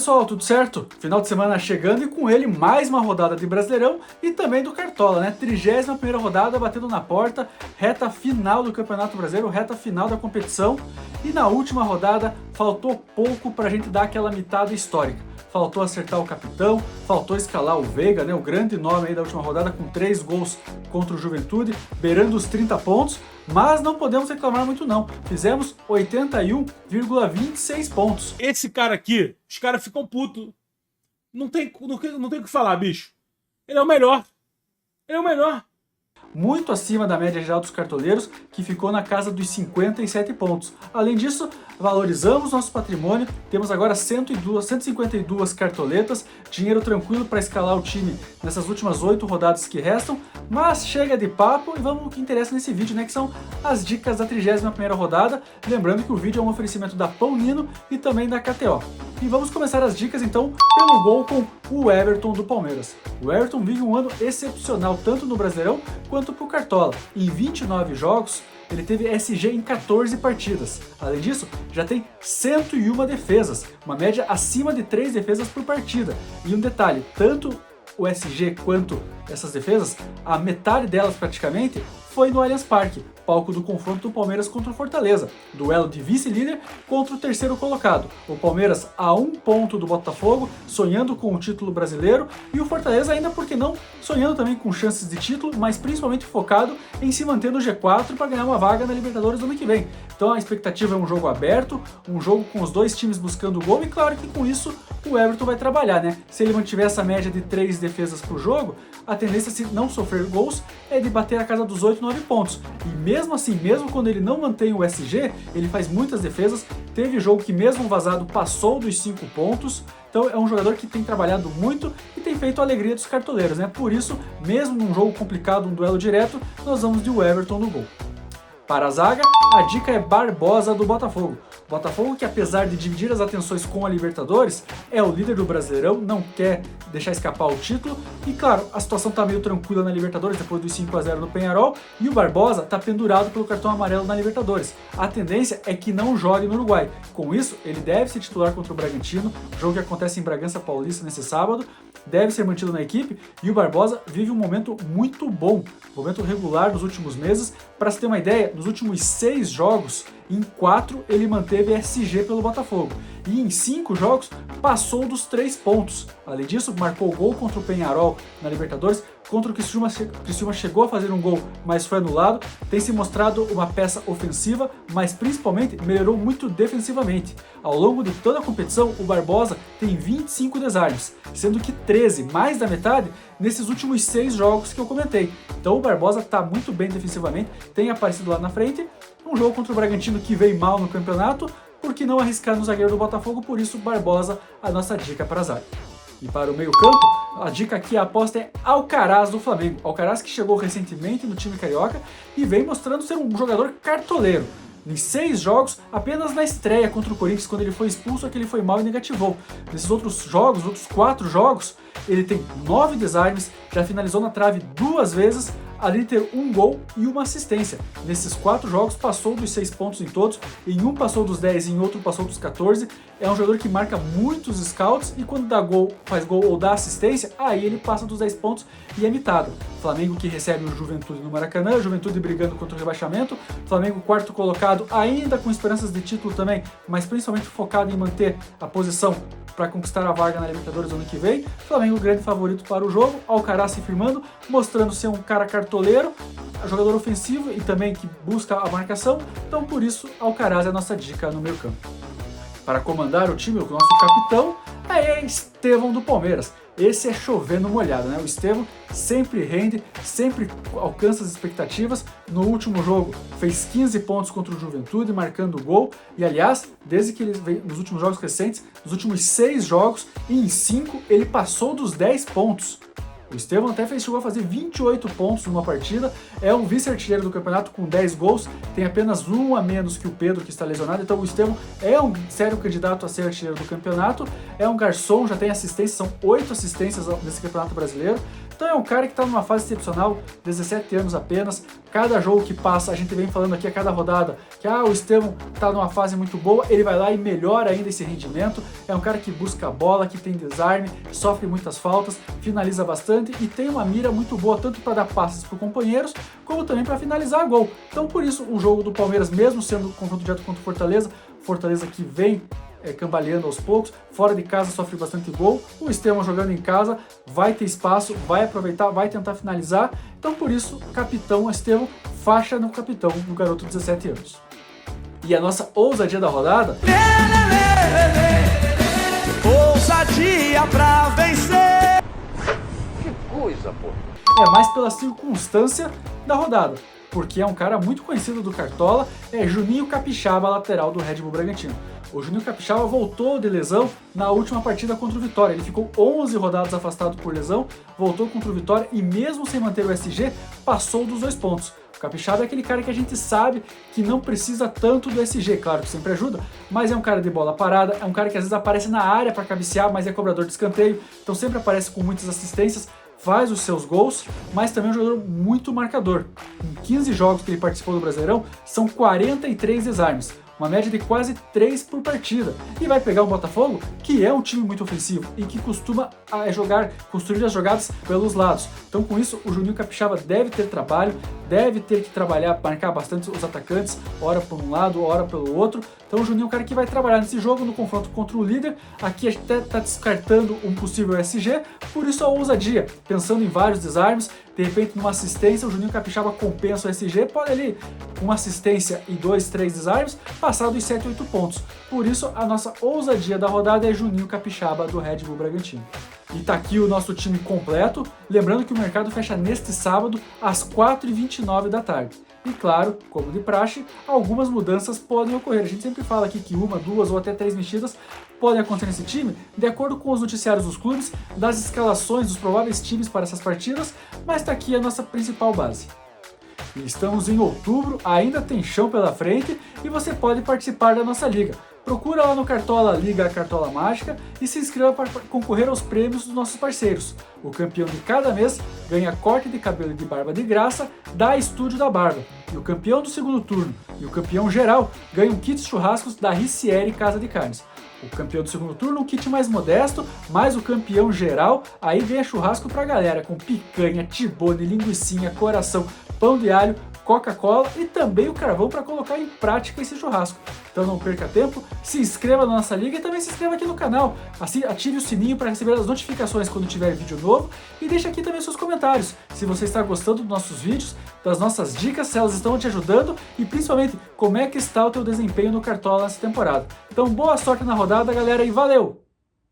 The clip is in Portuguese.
pessoal, tudo certo? Final de semana chegando e com ele mais uma rodada de Brasileirão e também do Cartola, né? 31ª rodada batendo na porta, reta final do Campeonato Brasileiro, reta final da competição. E na última rodada faltou pouco pra gente dar aquela mitada histórica. Faltou acertar o capitão, faltou escalar o Veiga, né? O grande nome aí da última rodada com 3 gols contra o Juventude, beirando os 30 pontos. Mas não podemos reclamar muito não, fizemos 81,26 pontos. Esse cara aqui, os caras ficam putos. Não tem o que falar, bicho. Ele é o melhor. Ele é o melhor. Muito acima da média geral dos cartoleiros, que ficou na casa dos 57 pontos. Além disso, valorizamos nosso patrimônio, temos agora 152 cartoletas, dinheiro tranquilo para escalar o time nessas últimas 8 rodadas que restam, mas chega de papo e vamos ao que interessa nesse vídeo, né, que são as dicas da 31ª rodada, lembrando que o vídeo é um oferecimento da Pão Nino e também da KTO. E vamos começar as dicas então pelo gol com o Everton do Palmeiras. O Everton vive um ano excepcional tanto no Brasileirão quanto para o Cartola. Em 29 jogos, ele teve SG em 14 partidas. Além disso, já tem 101 defesas, uma média acima de 3 defesas por partida. E um detalhe, tanto o SG quanto essas defesas, a metade delas praticamente, foi no Allianz Parque, palco do confronto do Palmeiras contra o Fortaleza, duelo de vice-líder contra o terceiro colocado. O Palmeiras a 1 ponto do Botafogo, sonhando com o título brasileiro, e o Fortaleza ainda, por que não, sonhando também com chances de título, mas principalmente focado em se manter no G4 para ganhar uma vaga na Libertadores do ano que vem. Então a expectativa é um jogo aberto, um jogo com os dois times buscando o gol, e claro que com isso o Everton vai trabalhar, né? Se ele mantiver essa média de 3 defesas por jogo, a tendência, se não sofrer gols, é de bater a casa dos 8, 9 pontos. E mesmo assim, mesmo quando ele não mantém o SG, ele faz muitas defesas. Teve jogo que mesmo vazado passou dos 5 pontos. Então é um jogador que tem trabalhado muito e tem feito a alegria dos cartoleiros, né? Por isso, mesmo num jogo complicado, um duelo direto, nós vamos de Everton no gol. Para a zaga, a dica é Barbosa do Botafogo. Botafogo, que apesar de dividir as atenções com a Libertadores, é o líder do Brasileirão, não quer deixar escapar o título. E claro, a situação está meio tranquila na Libertadores depois dos 5-0 no Peñarol, e o Barbosa está pendurado pelo cartão amarelo na Libertadores. A tendência é que não jogue no Uruguai. Com isso, ele deve se titular contra o Bragantino, jogo que acontece em Bragança Paulista nesse sábado, deve ser mantido na equipe, e o Barbosa vive um momento muito bom, momento regular dos últimos meses. Para se ter uma ideia, nos últimos 6 jogos, em 4 ele manteve SG pelo Botafogo, e em 5 jogos passou dos 3 pontos. Além disso, marcou gol contra o Peñarol na Libertadores, contra o Criciúma chegou a fazer um gol, mas foi anulado. Tem se mostrado uma peça ofensiva, mas principalmente melhorou muito defensivamente. Ao longo de toda a competição, o Barbosa tem 25 desarmes, sendo que 13, mais da metade, nesses últimos 6 jogos que eu comentei. Então o Barbosa está muito bem defensivamente, tem aparecido lá na frente. Um jogo contra o Bragantino que veio mal no campeonato, por que não arriscar no zagueiro do Botafogo? Por isso, Barbosa, a nossa dica para a zaga. E para o meio campo, a dica aqui, a aposta é Alcaraz do Flamengo. Alcaraz, que chegou recentemente no time carioca e vem mostrando ser um jogador cartoleiro. Em 6 jogos, apenas na estreia contra o Corinthians, quando ele foi expulso, é que ele foi mal e negativou. Nesses outros jogos, outros 4 jogos, ele tem 9 desarmes, já finalizou na trave 2 vezes, além de ter 1 gol e 1 assistência. Nesses 4 jogos, passou dos 6 pontos em todos, em um passou dos 10 e em outro passou dos 14. É um jogador que marca muitos scouts, e quando dá gol, faz gol ou dá assistência, aí ele passa dos 10 pontos e é mitado. Flamengo, que recebe o Juventude no Maracanã, Juventude brigando contra o rebaixamento, Flamengo quarto colocado, ainda com esperanças de título também, mas principalmente focado em manter a posição para conquistar a vaga na Libertadores ano que vem. Flamengo grande favorito para o jogo, Alcaraz se firmando, mostrando ser um cara cartoleiro, jogador ofensivo e também que busca a marcação. Então por isso, Alcaraz é a nossa dica no meio campo. Para comandar o time, o nosso capitão é Estevão do Palmeiras. Esse é chovendo molhado, né? O Estevão sempre rende, sempre alcança as expectativas. No último jogo fez 15 pontos contra o Juventude, marcando gol. E aliás, desde que ele veio nos últimos jogos recentes, nos últimos 6 jogos, e em 5 ele passou dos 10 pontos. O Estevão até chegou a fazer 28 pontos numa partida, é um vice-artilheiro do campeonato com 10 gols, tem apenas 1 a menos que o Pedro, que está lesionado. Então o Estevão é um sério candidato a ser artilheiro do campeonato, é um garçom, já tem assistência, são 8 assistências nesse campeonato brasileiro, Então é um cara que está numa fase excepcional, 17 anos apenas. Cada jogo que passa, a gente vem falando aqui a cada rodada que o Estevão está numa fase muito boa, ele vai lá e melhora ainda esse rendimento. É um cara que busca a bola, que tem desarme, sofre muitas faltas, finaliza bastante e tem uma mira muito boa, tanto para dar passes para os companheiros, como também para finalizar a gol. Então por isso o jogo do Palmeiras, mesmo sendo confronto direto contra o Fortaleza que vem cambaleando aos poucos, fora de casa sofre bastante gol, o Estevão jogando em casa vai ter espaço, vai aproveitar, vai tentar finalizar, então por isso, capitão Estevão, faixa no capitão do garoto de 17 anos. E a nossa ousadia da rodada... Ousadia pra vencer! Que coisa, pô! É mais pela circunstância da rodada, porque é um cara muito conhecido do Cartola, é Juninho Capixaba, lateral do Red Bull Bragantino. O Juninho Capixaba voltou de lesão na última partida contra o Vitória. Ele ficou 11 rodadas afastado por lesão, voltou contra o Vitória e mesmo sem manter o SG, passou dos 2 pontos. O Capixaba é aquele cara que a gente sabe que não precisa tanto do SG, claro que sempre ajuda, mas é um cara de bola parada, é um cara que às vezes aparece na área para cabecear, mas é cobrador de escanteio, então sempre aparece com muitas assistências, faz os seus gols, mas também é um jogador muito marcador. Em 15 jogos que ele participou do Brasileirão, são 43 desarmes, uma média de quase 3 por partida. E vai pegar o Botafogo, que é um time muito ofensivo e que costuma construir as jogadas pelos lados. Então com isso, o Juninho Capixaba deve ter trabalho, deve ter que trabalhar, marcar bastante os atacantes, ora por um lado, ora pelo outro. Então o Juninho é um cara que vai trabalhar nesse jogo, no confronto contra o líder. Aqui a gente até está descartando um possível SG, por isso a ousadia, pensando em vários desarmes, de repente numa assistência, o Juninho Capixaba compensa o SG, pode ali, com uma assistência e 2, 3 desarmes, passar dos 7, 8 pontos. Por isso a nossa ousadia da rodada é Juninho Capixaba do Red Bull Bragantino. E tá aqui o nosso time completo, lembrando que o mercado fecha neste sábado às 4h29 da tarde. E claro, como de praxe, algumas mudanças podem ocorrer. A gente sempre fala aqui que 1, 2 ou até 3 mexidas podem acontecer nesse time, de acordo com os noticiários dos clubes, das escalações dos prováveis times para essas partidas, mas tá aqui a nossa principal base. E estamos em outubro, ainda tem chão pela frente e você pode participar da nossa liga. Procura lá no Cartola Liga Cartola Mágica e se inscreva para concorrer aos prêmios dos nossos parceiros. O campeão de cada mês ganha corte de cabelo e de barba de graça da Estúdio da Barba. E o campeão do segundo turno e o campeão geral ganham kits churrascos da Ricieri Casa de Carnes. O campeão do segundo turno, um kit mais modesto, mas o campeão geral, aí ganha churrasco pra galera, com picanha, tibone, linguicinha, coração, pão de alho, Coca-Cola e também o carvão para colocar em prática esse churrasco. Então não perca tempo, se inscreva na nossa liga e também se inscreva aqui no canal. Assim, ative o sininho para receber as notificações quando tiver vídeo novo e deixe aqui também seus comentários. Se você está gostando dos nossos vídeos, das nossas dicas, se elas estão te ajudando e principalmente como é que está o teu desempenho no Cartola nessa temporada. Então boa sorte na rodada, galera, e valeu!